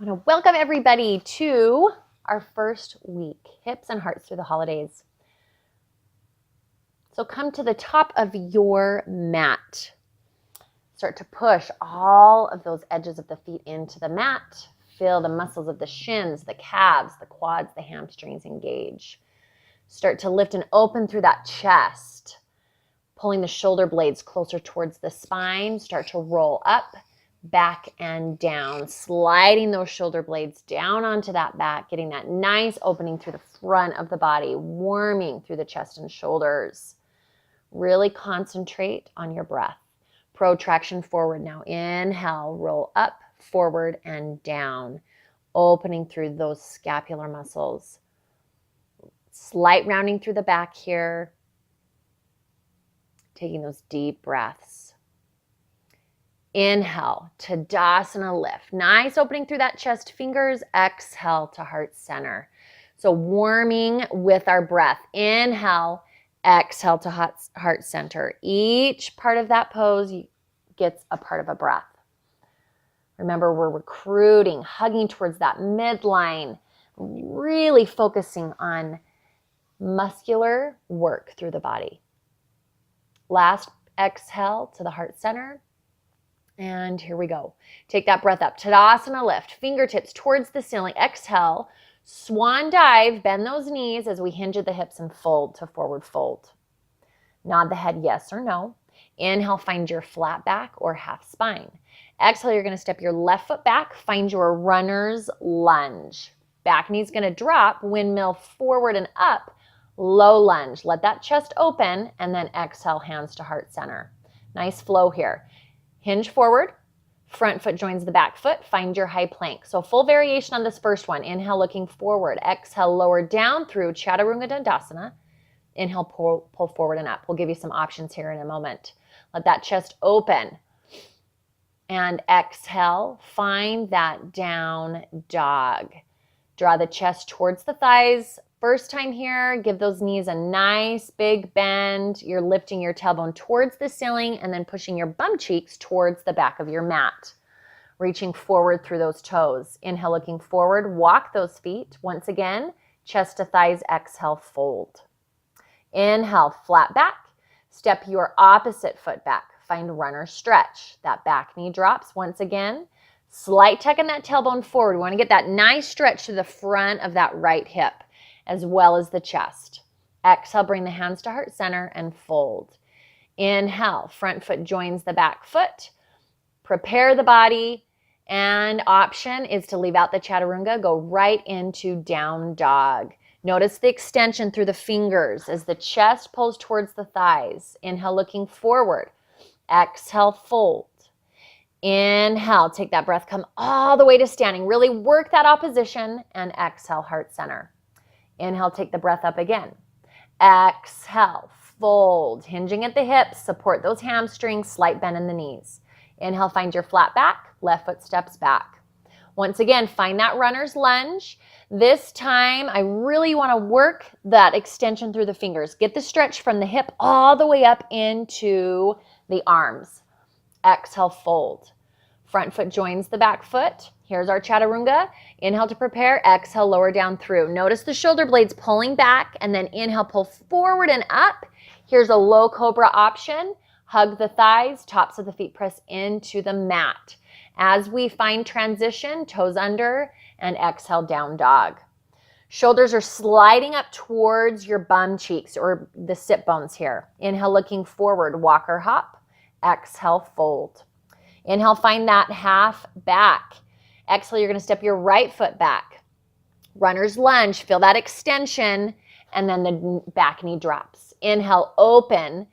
I want to welcome everybody to our first week, Hips and Hearts Through the Holidays. So come to the top of your mat. Start to push all of those edges of the feet into the mat. Feel the muscles of the shins, the calves, the quads, the hamstrings engage. Start to lift and open through that chest, pulling the shoulder blades closer towards the spine. Start to roll up, back and down, sliding those shoulder blades down onto that back, getting that nice opening through the front of the body, warming through the chest and shoulders. Really concentrate on your breath. Protraction forward now. Inhale, roll up, forward, and down, opening through those scapular muscles. Slight rounding through the back here. Taking those deep breaths. Inhale, Tadasana lift. Nice opening through that chest, fingers. Exhale to heart center. So warming with our breath. Inhale, exhale to heart center. Each part of that pose gets a part of a breath. Remember, we're recruiting, hugging towards that midline, really focusing on muscular work through the body. Last exhale to the heart center. And here we go. Take that breath up. Tadasana lift. Fingertips towards the ceiling. Exhale. Swan dive. Bend those knees as we hinge at the hips and fold to forward fold. Nod the head yes or no. Inhale, find your flat back or half spine. Exhale, you're going to step your left foot back. Find your runner's lunge. Back knee's going to drop. Windmill forward and up. Low lunge. Let that chest open and then exhale, hands to heart center. Nice flow here. Hinge forward, front foot joins the back foot, find your high plank. So full variation on this first one. Inhale, looking forward. Exhale, lower down through Chaturanga Dandasana. Inhale, pull forward and up. We'll give you some options here in a moment. Let that chest open. And exhale, find that down dog. Draw the chest towards the thighs. First time here, give those knees a nice big bend. You're lifting your tailbone towards the ceiling and then pushing your bum cheeks towards the back of your mat. Reaching forward through those toes. Inhale, looking forward, walk those feet. Once again, chest to thighs, exhale, fold. Inhale, flat back. Step your opposite foot back. Find runner stretch. That back knee drops once again. Slight tuck in that tailbone forward. We want to get that nice stretch to the front of that right hip, as well as the chest. Exhale, bring the hands to heart center and fold. Inhale, front foot joins the back foot. Prepare the body, and option is to leave out the chaturanga, go right into down dog. Notice the extension through the fingers as the chest pulls towards the thighs. Inhale, looking forward. Exhale, fold. Inhale, take that breath, come all the way to standing. Really work that opposition, and exhale, heart center. Inhale, take the breath up again. Exhale, fold, hinging at the hips, support those hamstrings, slight bend in the knees. Inhale, find your flat back, left foot steps back. Once again, find that runner's lunge. This time, I really want to work that extension through the fingers. Get the stretch from the hip all the way up into the arms. Exhale, fold. Front foot joins the back foot. Here's our chaturanga. Inhale to prepare. Exhale, lower down through. Notice the shoulder blades pulling back, and then inhale, pull forward and up. Here's a low cobra option. Hug the thighs, tops of the feet press into the mat. As we find transition, toes under, and exhale, down dog. Shoulders are sliding up towards your bum cheeks or the sit bones here. Inhale, looking forward, walk or hop. Exhale, fold. Inhale, find that half back. Exhale, you're going to step your right foot back. Runner's lunge, feel that extension, and then the back knee drops. Inhale, open.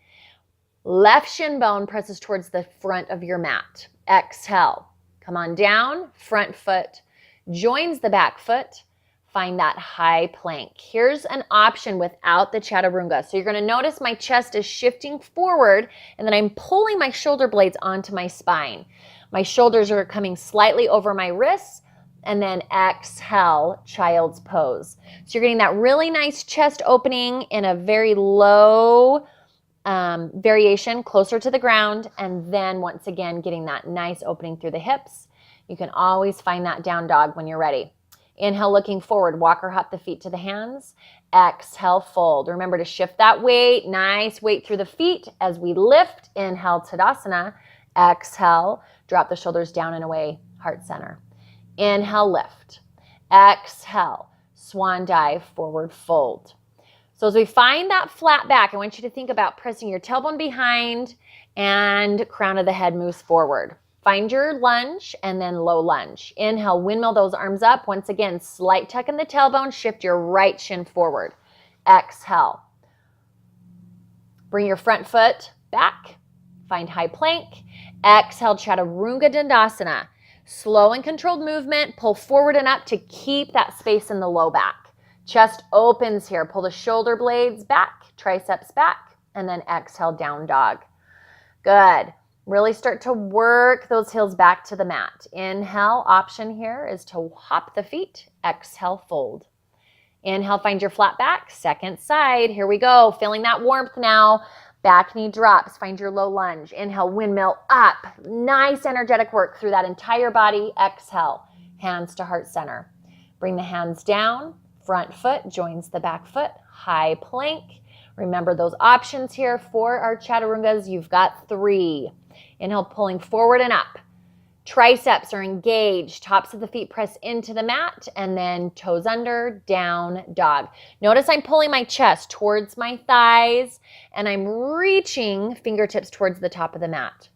Left shin bone presses towards the front of your mat. Exhale, come on down. Front foot joins the back foot. Find that high plank. Here's an option without the chaturanga. So you're going to notice my chest is shifting forward, and then I'm pulling my shoulder blades onto my spine. My shoulders are coming slightly over my wrists, and then exhale, child's pose. So you're getting that really nice chest opening in a very low variation, closer to the ground, and then once again getting that nice opening through the hips. You can always find that down dog when you're ready. Inhale, looking forward, walk or hop the feet to the hands. Exhale, fold. Remember to shift that weight, nice weight through the feet as we lift. Inhale, Tadasana. Exhale, drop the shoulders down and away, heart center. Inhale, lift. Exhale, swan dive, forward fold. So as we find that flat back, I want you to think about pressing your tailbone behind and crown of the head moves forward. Find your lunge and then low lunge. Inhale, windmill those arms up. Once again, slight tuck in the tailbone, shift your right shin forward. Exhale. Bring your front foot back. Find high plank. Exhale, Chaturanga Dandasana. Slow and controlled movement. Pull forward and up to keep that space in the low back. Chest opens here. Pull the shoulder blades back, triceps back, and then exhale, down dog. Good. Really start to work those heels back to the mat. Inhale, option here is to hop the feet. Exhale, fold. Inhale, find your flat back. Second side. Here we go. Feeling that warmth now. Back knee drops. Find your low lunge. Inhale, windmill up. Nice energetic work through that entire body. Exhale, hands to heart center. Bring the hands down. Front foot joins the back foot. High plank. Remember those options here for our chaturangas. You've got 3. Inhale, pulling forward and up. Triceps are engaged. Tops of the feet press into the mat and then toes under, down dog. Notice I'm pulling my chest towards my thighs and I'm reaching fingertips towards the top of the mat.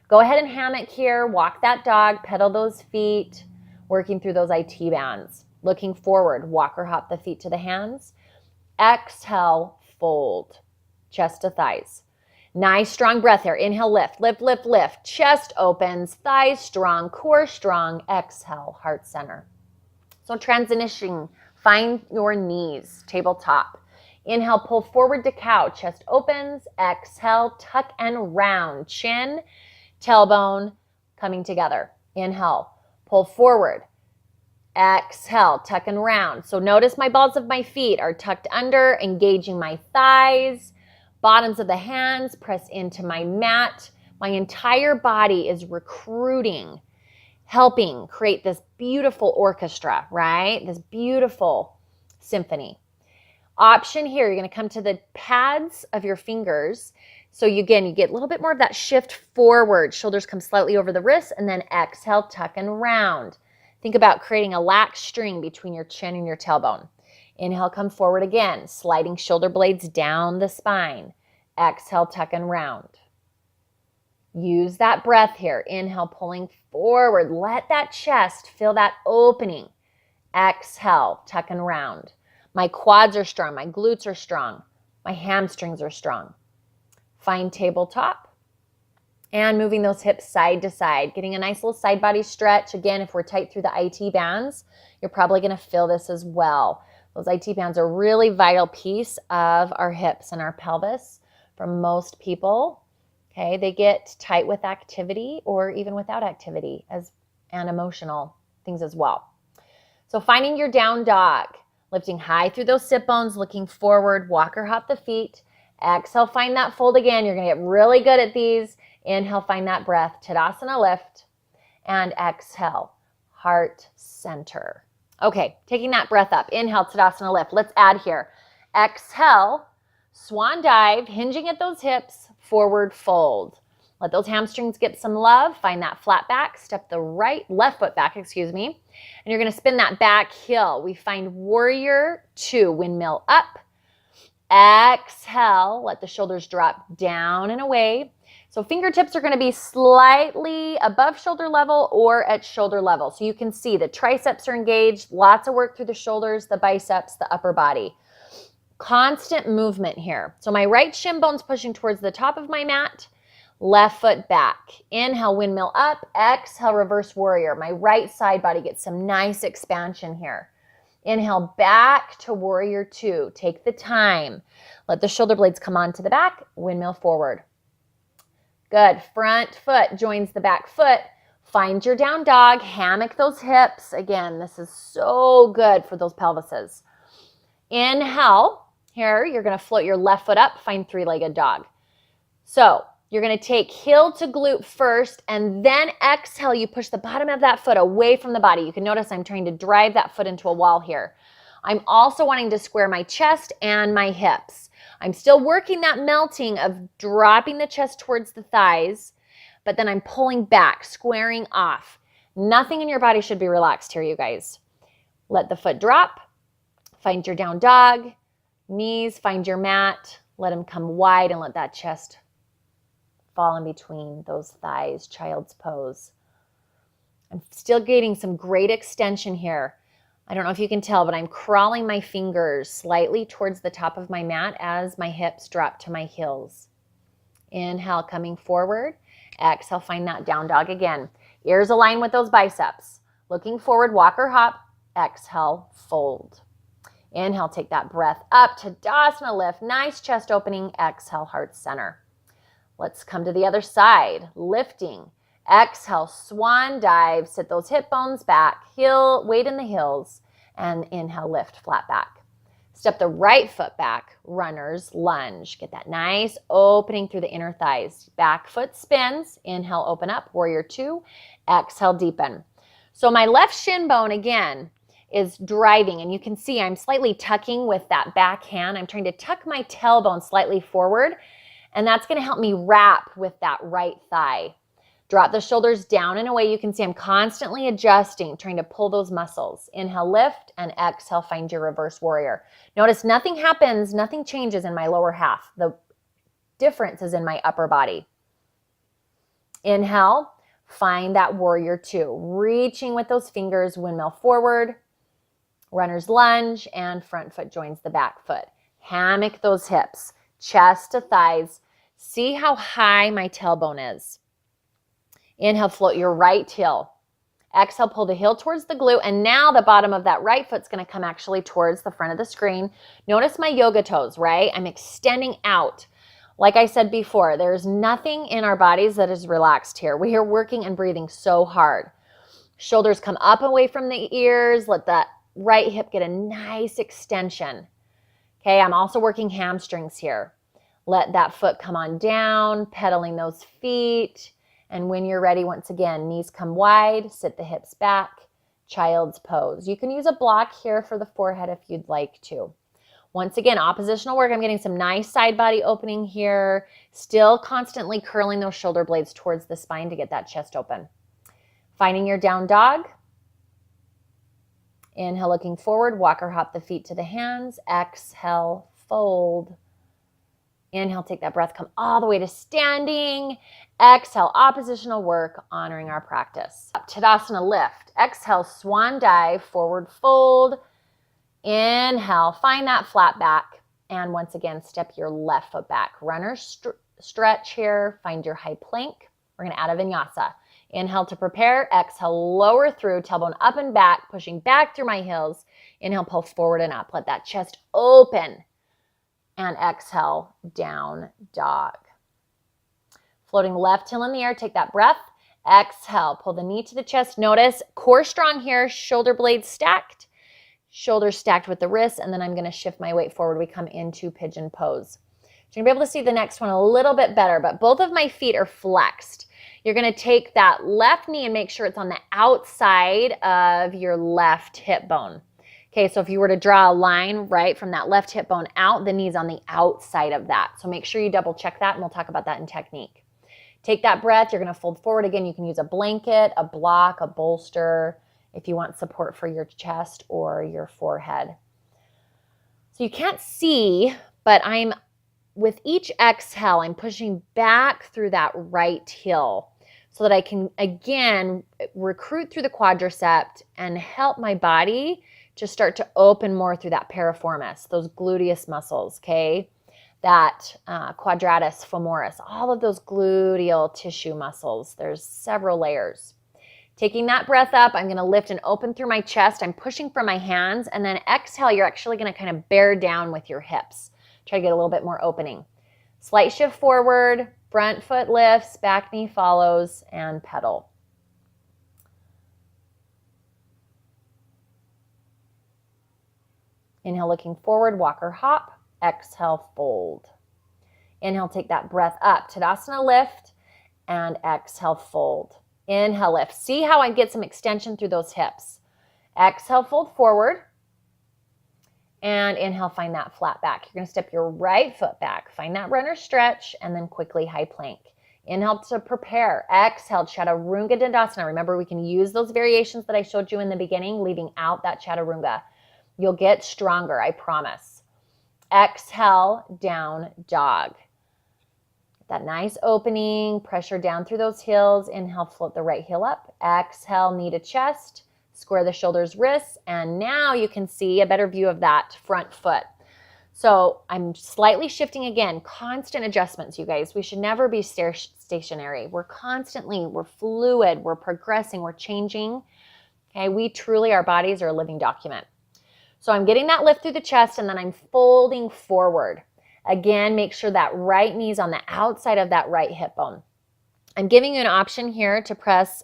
Go ahead and hammock here. Walk that dog. Pedal those feet. Working through those IT bands. Looking forward. Walk or hop the feet to the hands. Exhale, fold. Chest to thighs. Nice strong breath here. Inhale, lift, lift, lift, lift. Chest opens, thighs strong, core strong. Exhale, heart center. So transitioning, find your knees, tabletop. Inhale, pull forward to cow. Chest opens. Exhale, tuck and round. Chin, tailbone coming together. Inhale, pull forward. Exhale, tuck and round. So notice my balls of my feet are tucked under, engaging my thighs. Bottoms of the hands press into my mat. My entire body is recruiting, helping create this beautiful orchestra, right? This beautiful symphony. Option here, you're going to come to the pads of your fingers. So you get a little bit more of that shift forward. Shoulders come slightly over the wrists and then exhale, tuck and round. Think about creating a lax string between your chin and your tailbone. Inhale, come forward again, sliding shoulder blades down the spine. Exhale, tuck and round. Use that breath here. Inhale, pulling forward. Let that chest feel that opening. Exhale, tuck and round. My quads are strong. My glutes are strong. My hamstrings are strong. Find tabletop. And moving those hips side to side, getting a nice little side body stretch. Again, if we're tight through the IT bands, you're probably going to feel this as well. Those IT bands are a really vital piece of our hips and our pelvis for most people. Okay, they get tight with activity or even without activity and emotional things as well. So finding your down dog, lifting high through those sit bones, looking forward, walk or hop the feet. Exhale, find that fold again. You're going to get really good at these. Inhale, find that breath. Tadasana, lift. And exhale, heart center. Okay, taking that breath up. Inhale, Tadasana, lift. Let's add here. Exhale, swan dive, hinging at those hips, forward fold. Let those hamstrings get some love. Find that flat back. Step the left foot back, And you're going to spin that back heel. We find warrior 2, windmill up. Exhale, let the shoulders drop down and away. So fingertips are going to be slightly above shoulder level or at shoulder level. So you can see the triceps are engaged, lots of work through the shoulders, the biceps, the upper body. Constant movement here. So my right shin bone's pushing towards the top of my mat, left foot back. Inhale, windmill up. Exhale, reverse warrior. My right side body gets some nice expansion here. Inhale, back to warrior 2. Take the time. Let the shoulder blades come onto the back. Windmill forward. Good. Front foot joins the back foot. Find your down dog. Hammock those hips. Again, this is so good for those pelvises. Inhale. Here, you're going to float your left foot up. Find 3-legged dog. So You're going to take heel to glute first, and then exhale, you push the bottom of that foot away from the body. You can notice I'm trying to drive that foot into a wall here. I'm also wanting to square my chest and my hips. I'm still working that melting of dropping the chest towards the thighs, but then I'm pulling back, squaring off. Nothing in your body should be relaxed here, you guys. Let the foot drop. Find your down dog. Knees, find your mat. Let them come wide and let that chest fall in between those thighs, child's pose. I'm still getting some great extension here. I don't know if you can tell, but I'm crawling my fingers slightly towards the top of my mat as my hips drop to my heels. Inhale, coming forward. Exhale, find that down dog again. Ears align with those biceps. Looking forward, walk or hop. Exhale, fold. Inhale, take that breath up. Tadasana lift. Nice chest opening. Exhale, heart center. Let's come to the other side. Lifting. Exhale, swan dive. Sit those hip bones back. Heel, weight in the heels. And inhale, lift, flat back. Step the right foot back. Runner's lunge. Get that nice opening through the inner thighs. Back foot spins. Inhale, open up. Warrior two. Exhale, deepen. So my left shin bone, again, is driving. And you can see I'm slightly tucking with that back hand. I'm trying to tuck my tailbone slightly forward. And that's going to help me wrap with that right thigh. Drop the shoulders down and away. You can see I'm constantly adjusting, trying to pull those muscles. Inhale, lift, and exhale, find your reverse warrior. Notice nothing happens, nothing changes in my lower half. The difference is in my upper body. Inhale, find that warrior two. Reaching with those fingers, windmill forward, runner's lunge, and front foot joins the back foot. Hammock those hips. Chest to thighs. See how high my tailbone is. Inhale, float your right heel. Exhale, pull the heel towards the glute. And now the bottom of that right foot's going to come actually towards the front of the screen. Notice my yoga toes, right? I'm extending out. Like I said before, there's nothing in our bodies that is relaxed here. We are working and breathing so hard. Shoulders come up away from the ears. Let that right hip get a nice extension. Okay, I'm also working hamstrings here. Let that foot come on down, pedaling those feet. And when you're ready, once again, knees come wide, sit the hips back, child's pose. You can use a block here for the forehead if you'd like to. Once again, oppositional work. I'm getting some nice side body opening here. Still constantly curling those shoulder blades towards the spine to get that chest open. Finding your down dog. Inhale, looking forward, walk or hop the feet to the hands. Exhale, fold. Inhale, take that breath, come all the way to standing. Exhale, oppositional work, honoring our practice. Tadasana lift. Exhale, swan dive, forward fold. Inhale, find that flat back. And once again, step your left foot back. Runner stretch here. Find your high plank. We're going to add a vinyasa. Inhale to prepare. Exhale, lower through, tailbone up and back, pushing back through my heels. Inhale, pull forward and up. Let that chest open. And exhale, down dog. Floating left heel in the air, take that breath. Exhale, pull the knee to the chest. Notice core strong here, shoulder blades stacked, shoulders stacked with the wrists, and then I'm going to shift my weight forward. We come into pigeon pose. So you're going to be able to see the next one a little bit better, but both of my feet are flexed. You're going to take that left knee and make sure it's on the outside of your left hip bone. Okay, so if you were to draw a line right from that left hip bone out, the knee's on the outside of that. So make sure you double check that, and we'll talk about that in technique. Take that breath. You're going to fold forward again. You can use a blanket, a block, a bolster if you want support for your chest or your forehead. So you can't see, but with each exhale, I'm pushing back through that right heel so that I can, again, recruit through the quadricep and help my body to start to open more through that piriformis, those gluteus muscles, okay? That quadratus femoris, all of those gluteal tissue muscles. There's several layers. Taking that breath up, I'm going to lift and open through my chest. I'm pushing from my hands, and then exhale, you're actually going to kind of bear down with your hips. Try to get a little bit more opening. Slight shift forward, front foot lifts, back knee follows, and pedal. Inhale, looking forward, walk or hop. Exhale, fold. Inhale, take that breath up. Tadasana lift, and exhale, fold. Inhale, lift. See how I get some extension through those hips. Exhale, fold forward. And inhale, find that flat back. You're going to step your right foot back. Find that runner stretch, and then quickly high plank. Inhale to prepare. Exhale, Chaturanga Dandasana. Remember, we can use those variations that I showed you in the beginning, leaving out that Chaturanga. You'll get stronger, I promise. Exhale, down dog. That nice opening, pressure down through those heels. Inhale, float the right heel up. Exhale, knee to chest. Square the shoulders, wrists, and now you can see a better view of that front foot. So I'm slightly shifting again, constant adjustments, you guys. We should never be stationary. We're fluid, we're progressing, we're changing. Okay, we truly, our bodies are a living document. So I'm getting that lift through the chest, and then I'm folding forward. Again, make sure that right knee's on the outside of that right hip bone. I'm giving you an option here to press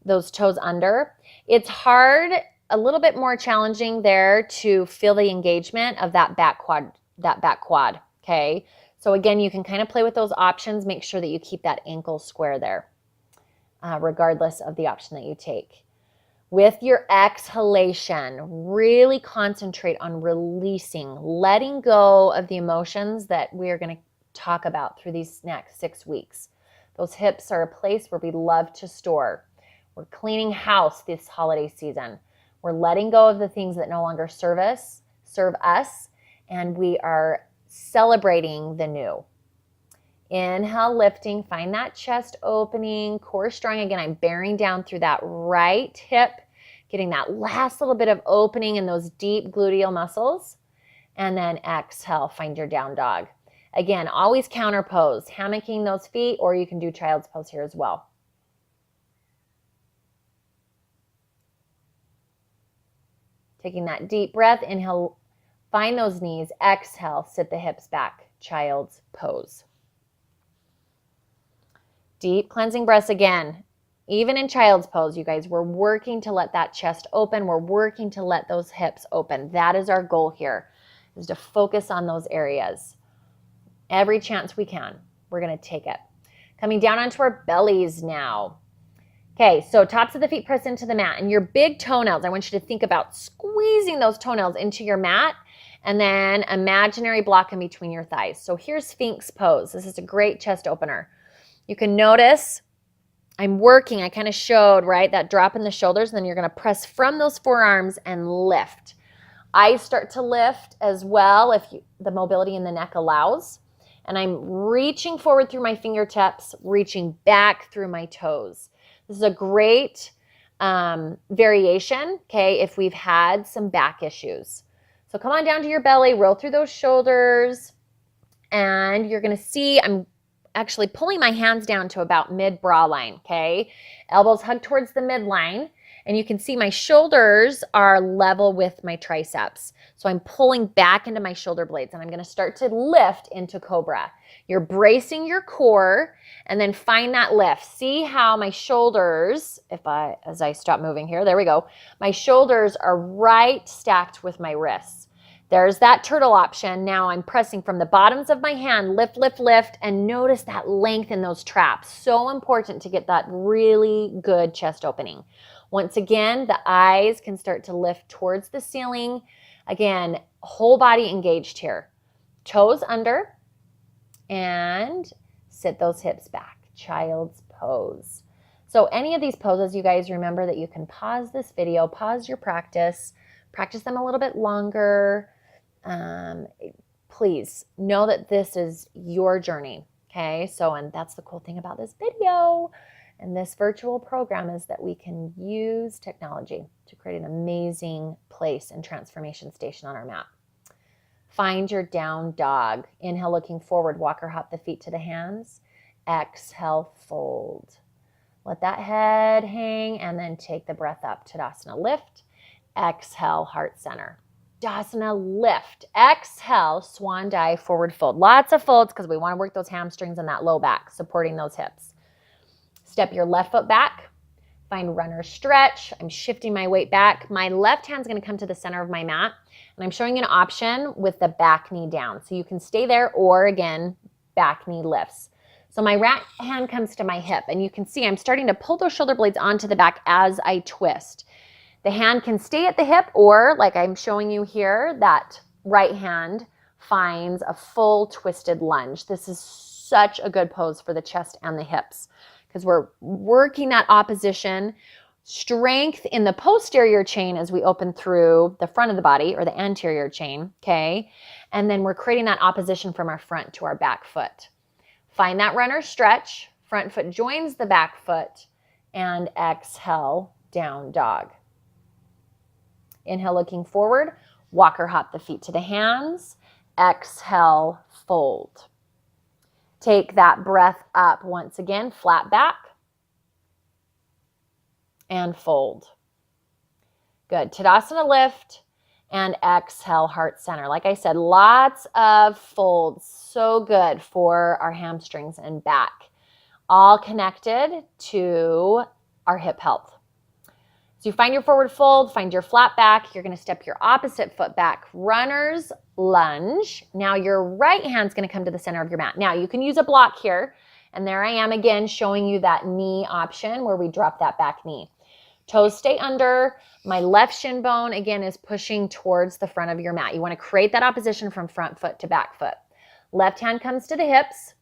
those toes under. It's hard, a little bit more challenging there to feel the engagement of that back quad, okay? So again, you can kind of play with those options. Make sure that you keep that ankle square there, regardless of the option that you take. With your exhalation, really concentrate on releasing, letting go of the emotions that we are going to talk about through these next 6 weeks. Those hips are a place where we love to store. We're cleaning house this holiday season. We're letting go of the things that no longer serve us, and we are celebrating the new. Inhale, lifting, find that chest opening, core strong. Again, I'm bearing down through that right hip, getting that last little bit of opening in those deep gluteal muscles. And then exhale, find your down dog. Again, always counter pose, hammocking those feet, or you can do child's pose here as well. Taking that deep breath, inhale, find those knees, exhale, sit the hips back, child's pose. Deep cleansing breaths again. Even in child's pose, you guys, we're working to let that chest open. We're working to let those hips open. That is our goal here, is to focus on those areas. Every chance we can, we're going to take it. Coming down onto our bellies now. Okay, so tops of the feet press into the mat, and your big toenails, I want you to think about squeezing those toenails into your mat, and then imaginary block in between your thighs. So here's Sphinx pose. This is a great chest opener. You can notice I'm working, I kind of showed, right, that drop in the shoulders, and then you're going to press from those forearms and lift. I start to lift as well if the mobility in the neck allows, and I'm reaching forward through my fingertips, reaching back through my toes. This is a great variation, okay, if we've had some back issues. So come on down to your belly, roll through those shoulders, and you're going to see I'm actually pulling my hands down to about mid-bra line, okay? Elbows hug towards the midline, and you can see my shoulders are level with my triceps. So I'm pulling back into my shoulder blades, and I'm going to start to lift into cobra. You're bracing your core, and then find that lift. See how my shoulders, as I stop moving here, there we go. My shoulders are right stacked with my wrists. There's that turtle option. Now I'm pressing from the bottoms of my hand, lift, lift, lift, and notice that length in those traps. So important to get that really good chest opening. Once again, the eyes can start to lift towards the ceiling. Again, whole body engaged here. Toes under, and sit those hips back. Child's pose. So any of these poses, you guys remember that you can pause this video, pause your practice them a little bit longer. Please know that this is your journey, okay? So, and that's the cool thing about this video and this virtual program, is that we can use technology to create an amazing place and transformation station on our mat. Find your down dog. Inhale, looking forward, walk or hop the feet to the hands. Exhale, fold. Let that head hang, and then take the breath up. Tadasana, lift. Exhale, heart center. Tadasana, lift. Exhale, swan dive, forward fold. Lots of folds because we want to work those hamstrings and that low back, supporting those hips. Step your left foot back. Find runner stretch. I'm shifting my weight back. My left hand's going to come to the center of my mat, and I'm showing an option with the back knee down. So you can stay there, or again, back knee lifts. So my right hand comes to my hip, and you can see I'm starting to pull those shoulder blades onto the back as I twist. The hand can stay at the hip, or like I'm showing you here, that right hand finds a full twisted lunge. This is such a good pose for the chest and the hips because we're working that opposition. Strength in the posterior chain as we open through the front of the body, or the anterior chain, okay? And then we're creating that opposition from our front to our back foot. Find that runner stretch, front foot joins the back foot, and exhale, down dog. Inhale, looking forward, walk or hop the feet to the hands, exhale, fold. Take that breath up once again, flat back, and fold. Good. Tadasana lift and exhale, heart center. Like I said, lots of folds. So good for our hamstrings and back. All connected to our hip health. So you find your forward fold, find your flat back. You're going to step your opposite foot back. Runner's lunge. Now your right hand's going to come to the center of your mat. Now you can use a block here. And there I am again showing you that knee option where we drop that back knee. Toes stay under. My left shin bone, again, is pushing towards the front of your mat. You want to create that opposition from front foot to back foot. Left hand comes to the hips.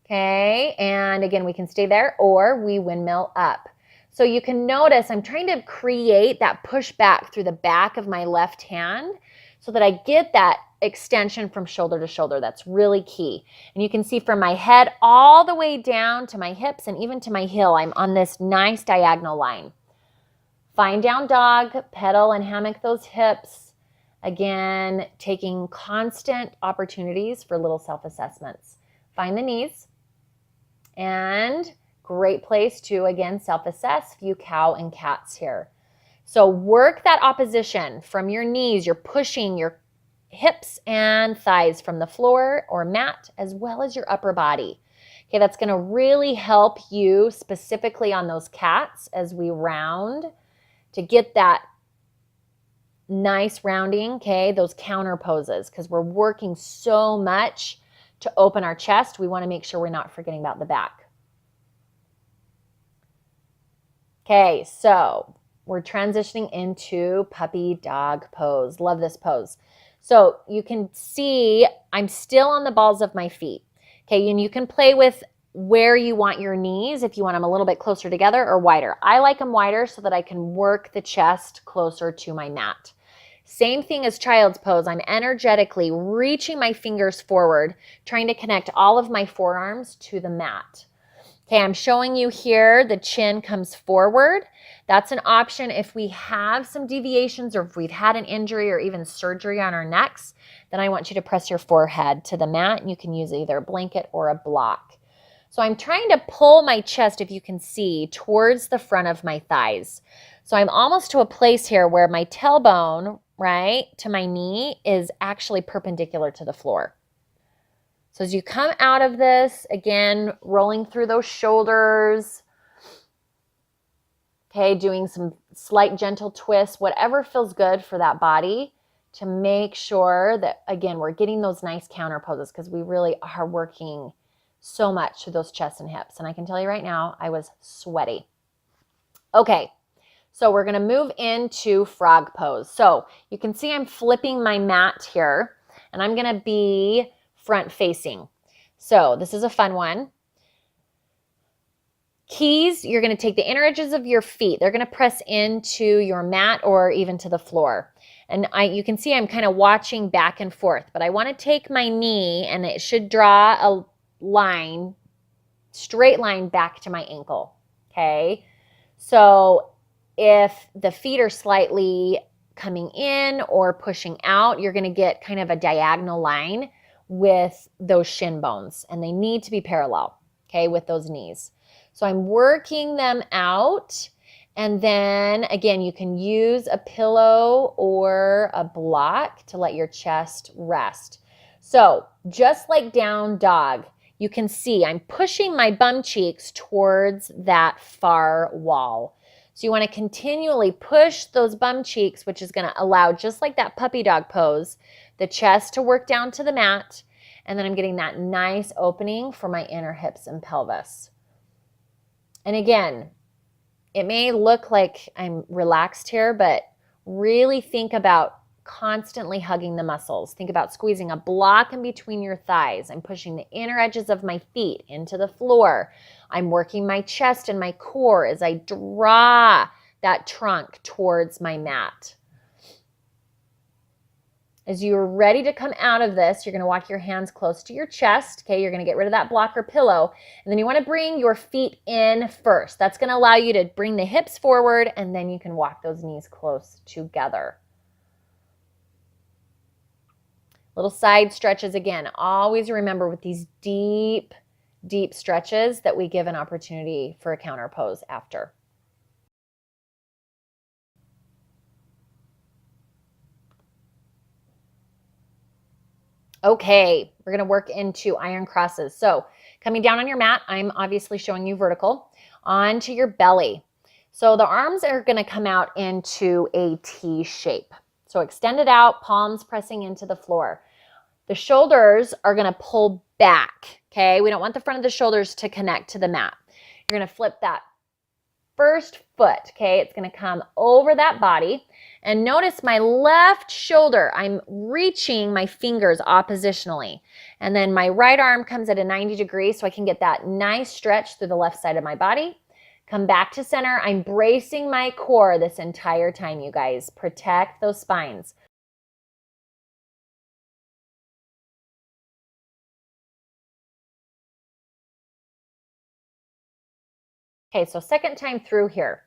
Okay, and again, we can stay there or we windmill up. So you can notice I'm trying to create that push back through the back of my left hand so that I get that extension from shoulder to shoulder. That's really key. And you can see from my head all the way down to my hips and even to my heel, I'm on this nice diagonal line. Find down dog, pedal and hammock those hips. Again, taking constant opportunities for little self-assessments. Find the knees. And great place to, again, self-assess, few cow and cats here. So work that opposition from your knees. You're pushing your hips and thighs from the floor or mat, as well as your upper body. Okay, that's going to really help you specifically on those cats as we round to get that nice rounding, okay, those counter poses, because we're working so much to open our chest. We want to make sure we're not forgetting about the back. Okay, so we're transitioning into puppy dog pose. Love this pose. So you can see I'm still on the balls of my feet. Okay, and you can play with where you want your knees, if you want them a little bit closer together or wider. I like them wider so that I can work the chest closer to my mat. Same thing as child's pose. I'm energetically reaching my fingers forward, trying to connect all of my forearms to the mat. Okay, I'm showing you here the chin comes forward. That's an option if we have some deviations or if we've had an injury or even surgery on our necks, then I want you to press your forehead to the mat and you can use either a blanket or a block. So I'm trying to pull my chest, if you can see, towards the front of my thighs. So I'm almost to a place here where my tailbone, right, to my knee is actually perpendicular to the floor. So as you come out of this, again, rolling through those shoulders, okay, doing some slight gentle twists, whatever feels good for that body to make sure that, again, we're getting those nice counter poses because we really are working so much to those chest and hips. And I can tell you right now, I was sweaty. Okay, so we're going to move into frog pose. So you can see I'm flipping my mat here, and I'm going to be front facing. So this is a fun one. Keys, you're going to take the inner edges of your feet. They're going to press into your mat or even to the floor. And you can see I'm kind of watching back and forth, but I want to take my knee and it should draw a line, straight line back to my ankle. Okay. So if the feet are slightly coming in or pushing out, you're going to get kind of a diagonal line with those shin bones, and they need to be parallel, okay, with those knees. So I'm working them out, and then again, you can use a pillow or a block to let your chest rest. So just like down dog, you can see I'm pushing my bum cheeks towards that far wall. So you want to continually push those bum cheeks, which is going to allow, just like that puppy dog pose, the chest to work down to the mat. And then I'm getting that nice opening for my inner hips and pelvis. And again, it may look like I'm relaxed here, but really think about constantly hugging the muscles. Think about squeezing a block in between your thighs. I'm pushing the inner edges of my feet into the floor. I'm working my chest and my core as I draw that trunk towards my mat. As you're ready to come out of this, you're going to walk your hands close to your chest. Okay, you're going to get rid of that block or pillow. And then you want to bring your feet in first. That's going to allow you to bring the hips forward, and then you can walk those knees close together. Little side stretches again. Always remember with these deep, deep stretches that we give an opportunity for a counter pose after. Okay, we're going to work into iron crosses. So coming down on your mat, I'm obviously showing you vertical, onto your belly. So the arms are going to come out into a T shape. So extend it out, palms pressing into the floor. The shoulders are going to pull back, okay? We don't want the front of the shoulders to connect to the mat. You're going to flip that first foot, okay? It's going to come over that body. And notice my left shoulder, I'm reaching my fingers oppositionally. And then my right arm comes at a 90 degrees so I can get that nice stretch through the left side of my body. Come back to center. I'm bracing my core this entire time, you guys. Protect those spines. Okay, so second time through here.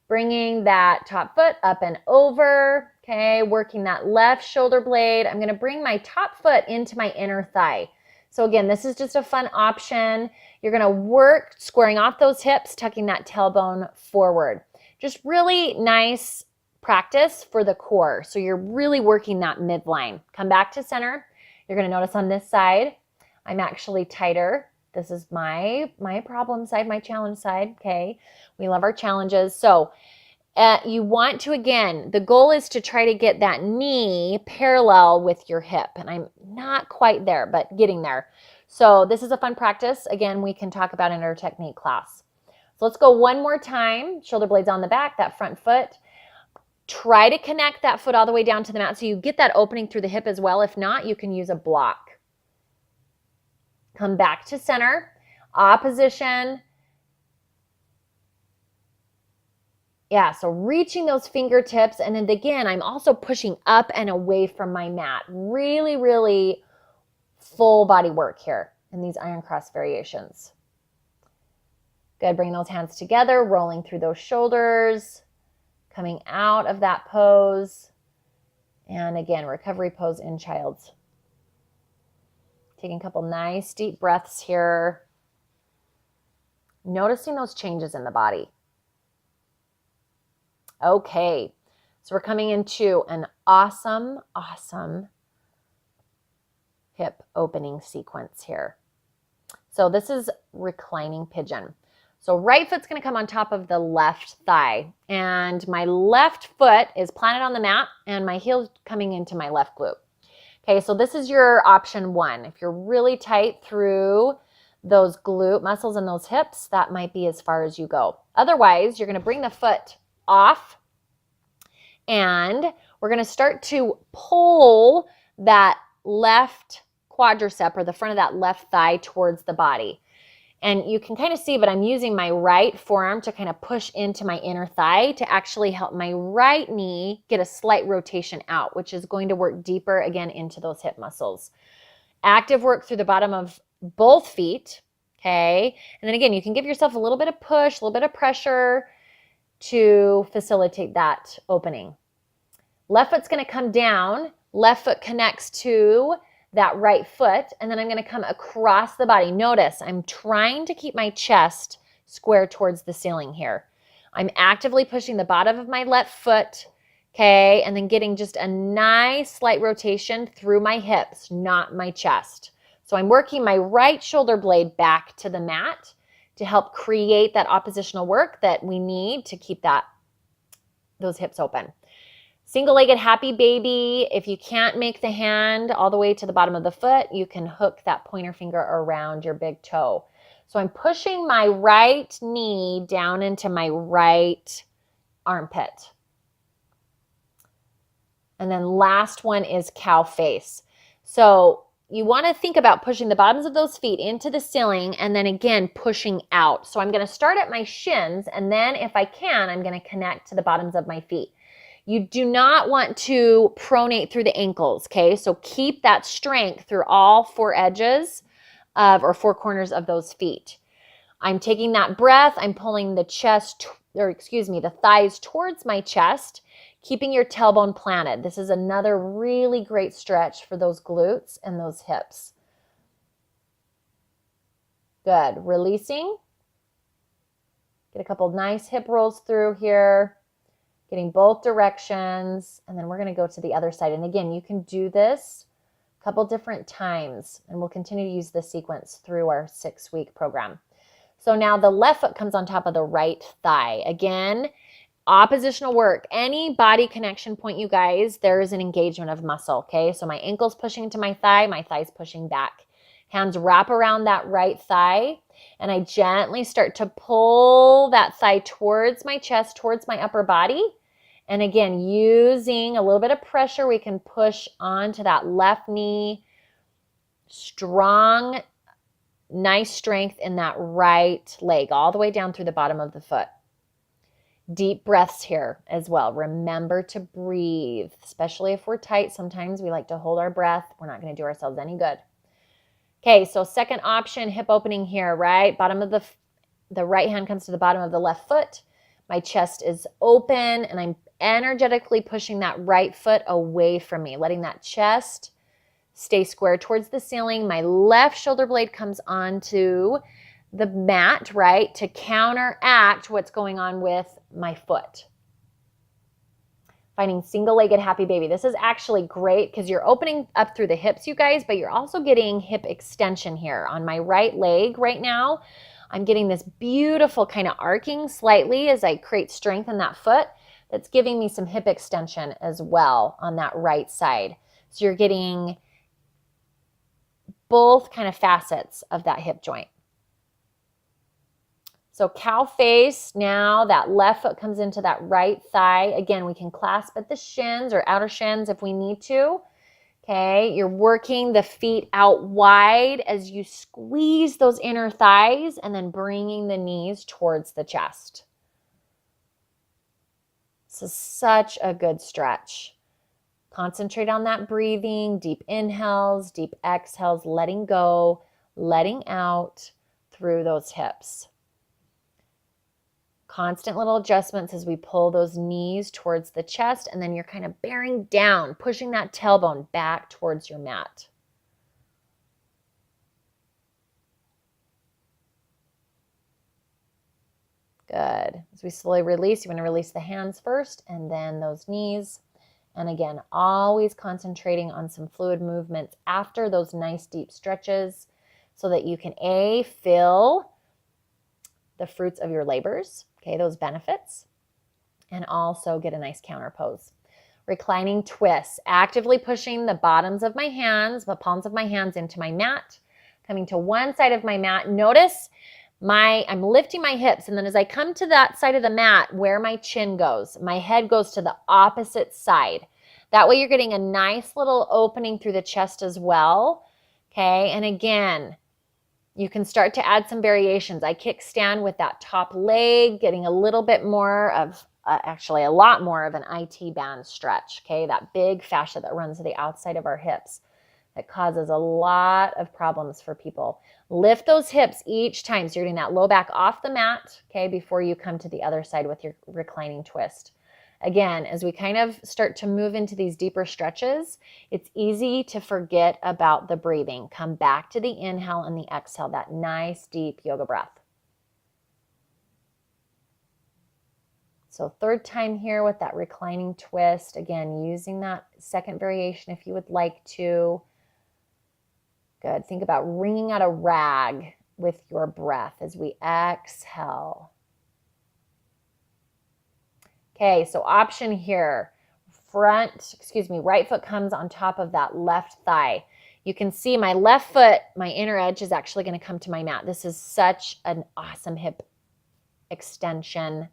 Bringing that top foot up and over, okay, working that left shoulder blade. I'm going to bring my top foot into my inner thigh. So again, this is just a fun option. You're going to work squaring off those hips, tucking that tailbone forward. Just really nice practice for the core. So you're really working that midline. Come back to center. You're going to notice on this side, I'm actually tighter. This is my problem side, my challenge side, okay? We love our challenges. So you want to, again, the goal is to try to get that knee parallel with your hip. And I'm not quite there, but getting there. So this is a fun practice. Again, we can talk about in our technique class. So let's go one more time. Shoulder blades on the back, that front foot. Try to connect that foot all the way down to the mat so you get that opening through the hip as well. If not, you can use a block. Come back to center, opposition. Yeah, so reaching those fingertips. And then again, I'm also pushing up and away from my mat. Really, really full body work here in these iron cross variations. Good, bring those hands together, rolling through those shoulders, coming out of that pose. And again, recovery pose in child's. Taking a couple nice deep breaths here. Noticing those changes in the body. Okay, so we're coming into an awesome, awesome hip opening sequence here. So this is reclining pigeon. So right foot's going to come on top of the left thigh. And my left foot is planted on the mat and my heel's coming into my left glute. Okay, so this is your option one. If you're really tight through those glute muscles and those hips, that might be as far as you go. Otherwise, you're going to bring the foot off and we're going to start to pull that left quadricep or the front of that left thigh towards the body. And you can kind of see, but I'm using my right forearm to kind of push into my inner thigh to actually help my right knee get a slight rotation out, which is going to work deeper again into those hip muscles. Active work through the bottom of both feet, okay? And then again, you can give yourself a little bit of push, a little bit of pressure to facilitate that opening. Left foot's going to come down. Left foot connects to that right foot, and then I'm going to come across the body. Notice I'm trying to keep my chest square towards the ceiling here. I'm actively pushing the bottom of my left foot, okay, and then getting just a nice slight rotation through my hips, not my chest. So I'm working my right shoulder blade back to the mat to help create that oppositional work that we need to keep those hips open. Single-legged happy baby. If you can't make the hand all the way to the bottom of the foot, you can hook that pointer finger around your big toe. So I'm pushing my right knee down into my right armpit. And then last one is cow face. So you want to think about pushing the bottoms of those feet into the ceiling and then again pushing out. So I'm going to start at my shins, and then if I can, I'm going to connect to the bottoms of my feet. You do not want to pronate through the ankles, okay? So keep that strength through all four edges or four corners of those feet. I'm taking that breath, I'm pulling the the thighs towards my chest, keeping your tailbone planted. This is another really great stretch for those glutes and those hips. Good. Releasing. Get a couple nice hip rolls through here. Getting both directions, and then we're going to go to the other side. And again, you can do this a couple different times, and we'll continue to use this sequence through our 6-week program. So now the left foot comes on top of the right thigh. Again, oppositional work. Any body connection point, you guys, there is an engagement of muscle, okay? So my ankle's pushing into my thigh's pushing back. Hands wrap around that right thigh, and I gently start to pull that thigh towards my chest, towards my upper body. And again, using a little bit of pressure, we can push onto that left knee. Strong, nice strength in that right leg, all the way down through the bottom of the foot. Deep breaths here as well. Remember to breathe, especially if we're tight. Sometimes we like to hold our breath. We're not going to do ourselves any good. Okay, so second option, hip opening here, right? Bottom of the right hand comes to the bottom of the left foot. My chest is open, and I'm energetically pushing that right foot away from me, letting that chest stay square towards the ceiling. My left shoulder blade comes onto the mat, right, to counteract what's going on with my foot. Finding single-legged happy baby. This is actually great because you're opening up through the hips, you guys, but you're also getting hip extension here. On my right leg right now, I'm getting this beautiful kind of arcing slightly as I create strength in that foot. That's giving me some hip extension as well on that right side. So you're getting both kind of facets of that hip joint. So cow face, now that left foot comes into that right thigh. Again, we can clasp at the shins or outer shins if we need to. Okay, you're working the feet out wide as you squeeze those inner thighs and then bringing the knees towards the chest. This is such a good stretch. Concentrate on that breathing, deep inhales, deep exhales, letting go, letting out through those hips. Constant little adjustments as we pull those knees towards the chest, and then you're kind of bearing down, pushing that tailbone back towards your mat. Good. As we slowly release, you want to release the hands first and then those knees. And again, always concentrating on some fluid movements after those nice deep stretches so that you can feel the fruits of your labors, okay, those benefits, and also get a nice counter pose. Reclining twists, actively pushing the bottoms of my hands, the palms of my hands into my mat, coming to one side of my mat. Notice I'm lifting my hips, and then as I come to that side of the mat where my chin goes, my head goes to the opposite side. That way you're getting a nice little opening through the chest as well, okay? And again, you can start to add some variations. I kickstand with that top leg, getting a little bit more of, actually a lot more of an IT band stretch, okay? That big fascia that runs to the outside of our hips that causes a lot of problems for people. Lift those hips each time. So you're getting that low back off the mat, okay, before you come to the other side with your reclining twist. Again, as we kind of start to move into these deeper stretches, it's easy to forget about the breathing. Come back to the inhale and the exhale, that nice deep yoga breath. So third time here with that reclining twist. Again, using that second variation if you would like to. Good. Think about wringing out a rag with your breath as we exhale. Okay, so option here, right foot comes on top of that left thigh. You can see my left foot, my inner edge is actually going to come to my mat. This is such an awesome hip extension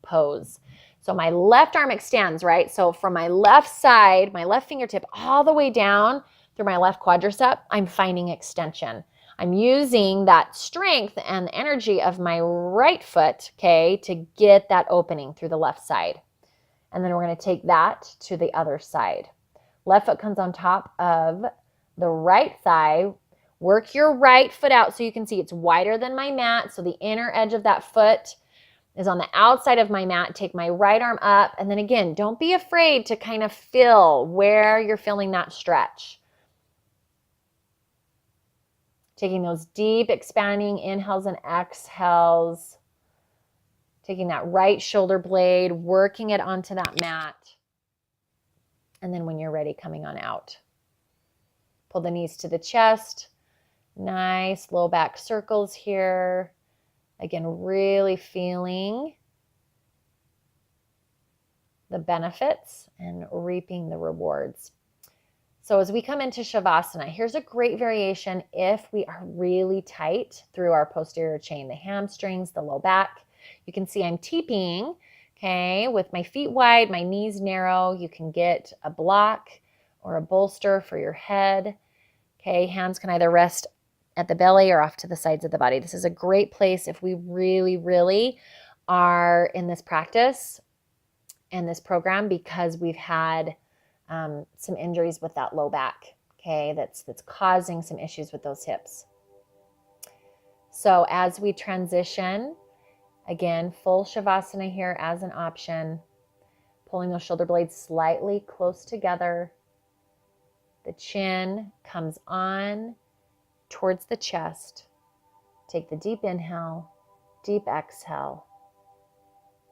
pose. So my left arm extends, right? So from my left side, my left fingertip all the way down through my left quadricep, I'm finding extension. I'm using that strength and energy of my right foot, okay, to get that opening through the left side. And then we're going to take that to the other side. Left foot comes on top of the right thigh. Work your right foot out so you can see it's wider than my mat. So the inner edge of that foot is on the outside of my mat. Take my right arm up. And then again, don't be afraid to kind of feel where you're feeling that stretch. Taking those deep expanding inhales and exhales. Taking that right shoulder blade, working it onto that mat. And then when you're ready, coming on out. Pull the knees to the chest. Nice low back circles here. Again, really feeling the benefits and reaping the rewards. So as we come into Shavasana, here's a great variation if we are really tight through our posterior chain, the hamstrings, the low back. You can see I'm teeping, okay, with my feet wide, my knees narrow. You can get a block or a bolster for your head. Okay, hands can either rest at the belly or off to the sides of the body. This is a great place if we really, really are in this practice and this program because we've had some injuries with that low back, okay, that's causing some issues with those hips. So as we transition, again, full Shavasana here as an option, pulling those shoulder blades slightly close together. The chin comes on towards the chest. Take the deep inhale, deep exhale,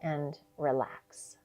and relax.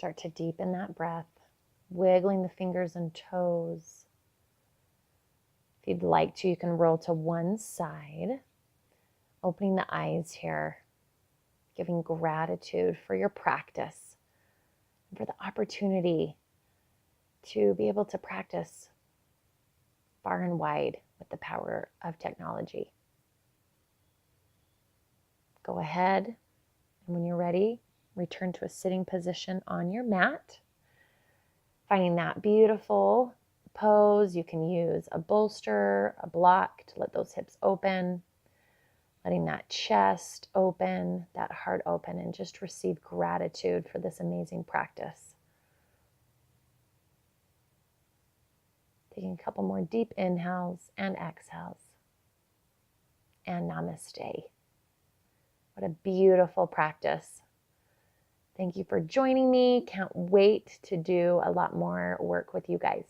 Start to deepen that breath, wiggling the fingers and toes. If you'd like to, you can roll to one side, opening the eyes here, giving gratitude for your practice, and for the opportunity to be able to practice far and wide with the power of technology. Go ahead, and when you're ready, return to a sitting position on your mat. Finding that beautiful pose, you can use a bolster, a block to let those hips open, letting that chest open, that heart open, and just receive gratitude for this amazing practice. Taking a couple more deep inhales and exhales. And namaste. What a beautiful practice. Thank you for joining me. Can't wait to do a lot more work with you guys.